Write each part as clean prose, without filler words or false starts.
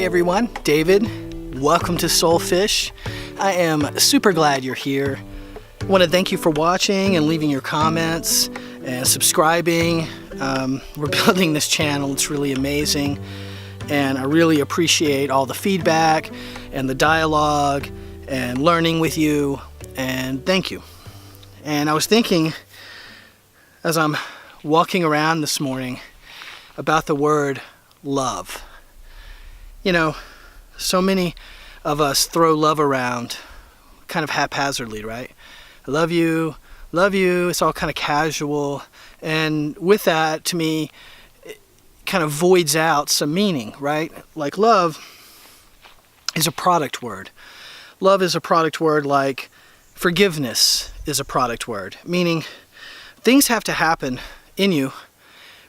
Hey everyone, David. Welcome to SoulFish. I am super glad you're here. I want to thank you for watching and leaving your comments and subscribing. We're building this channel. It's really amazing. And I really appreciate all the feedback and the dialogue and learning with you. And thank you. And I was thinking as I'm walking around this morning about the word love. You know, so many of us throw love around kind of haphazardly, right? I love you, it's all kind of casual. And with that, to me, it kind of voids out some meaning, right? Like love is a product word. Love is a product word like forgiveness is a product word, meaning things have to happen in you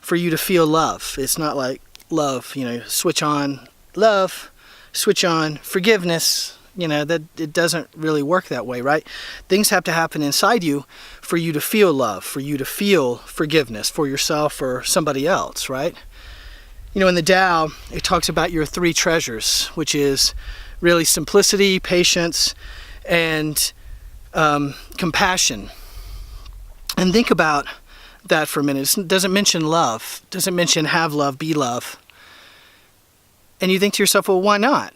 for you to feel love. It's not like love, switch on love, switch on forgiveness, that it doesn't really work that way, right? Things have to happen inside you for you to feel love, for you to feel forgiveness for yourself or somebody else, right? In the Tao, it talks about your three treasures, which is really simplicity, patience, and compassion. And think about that for a minute. It doesn't mention love, doesn't mention have love, be love. And you think to yourself, well, why not?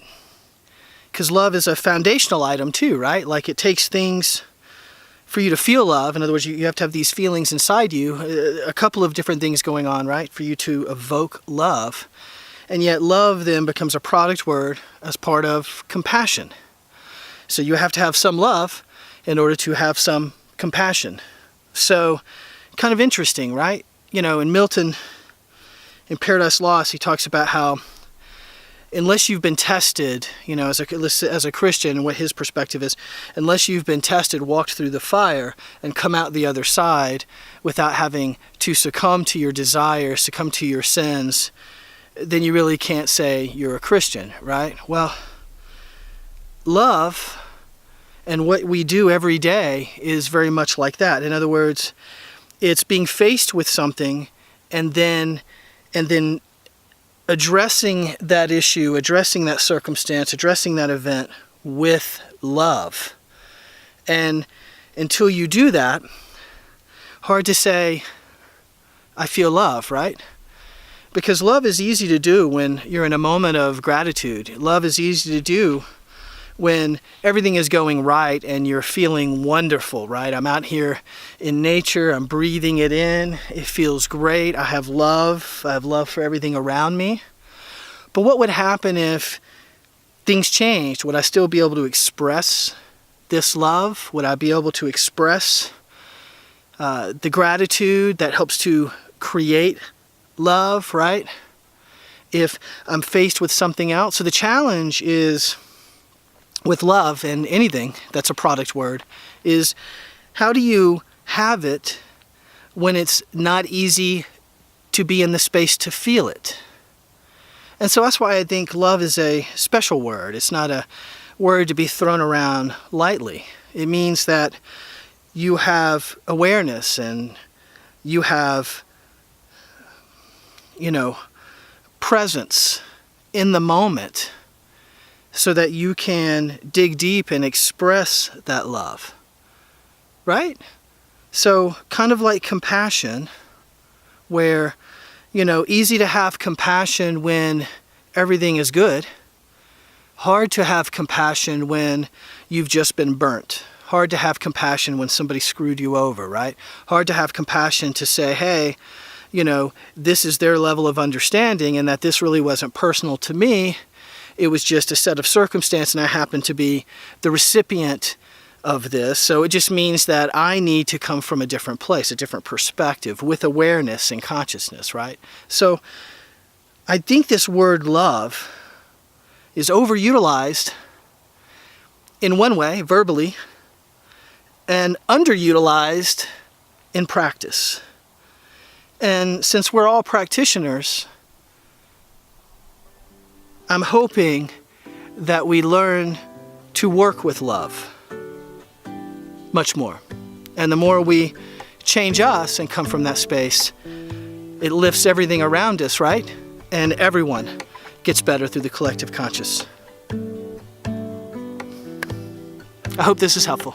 Because love is a foundational item too, right? Like it takes things for you to feel love. In other words, you have to have these feelings inside you, a couple of different things going on, right? For you to evoke love. And yet love then becomes a product word as part of compassion. So you have to have some love in order to have some compassion. So kind of interesting, right? In Milton, in Paradise Lost, he talks about how unless you've been tested, as a Christian, and what his perspective is, unless you've been tested, walked through the fire, and come out the other side without having to succumb to your desires, succumb to your sins, then you really can't say you're a Christian, right? Well, love and what we do every day is very much like that. In other words, it's being faced with something and then addressing that issue, addressing that circumstance, addressing that event with love. And until you do that, hard to say, I feel love, right? Because love is easy to do when you're in a moment of gratitude. Love is easy to do when everything is going right and you're feeling wonderful, right? I'm out here in nature, I'm breathing it in, it feels great, I have love for everything around me. But what would happen if things changed? Would I still be able to express this love? Would I be able to express the gratitude that helps to create love, right? If I'm faced with something else. So the challenge is, with love and anything that's a product word, is how do you have it when it's not easy to be in the space to feel it? And so that's why I think love is a special word. It's not a word to be thrown around lightly. It means that you have awareness and you have, presence in the moment, so that you can dig deep and express that love, right? So kind of like compassion, where, easy to have compassion when everything is good, hard to have compassion when you've just been burnt, hard to have compassion when somebody screwed you over, right? Hard to have compassion to say, hey, this is their level of understanding and that this really wasn't personal to me. It was just a set of circumstance and I happen to be the recipient of this. So it just means that I need to come from a different place, a different perspective with awareness and consciousness, right? So I think this word love is overutilized in one way, verbally, and underutilized in practice. And since we're all practitioners, I'm hoping that we learn to work with love much more. And the more we change us and come from that space, it lifts everything around us, right? And everyone gets better through the collective conscious. I hope this is helpful.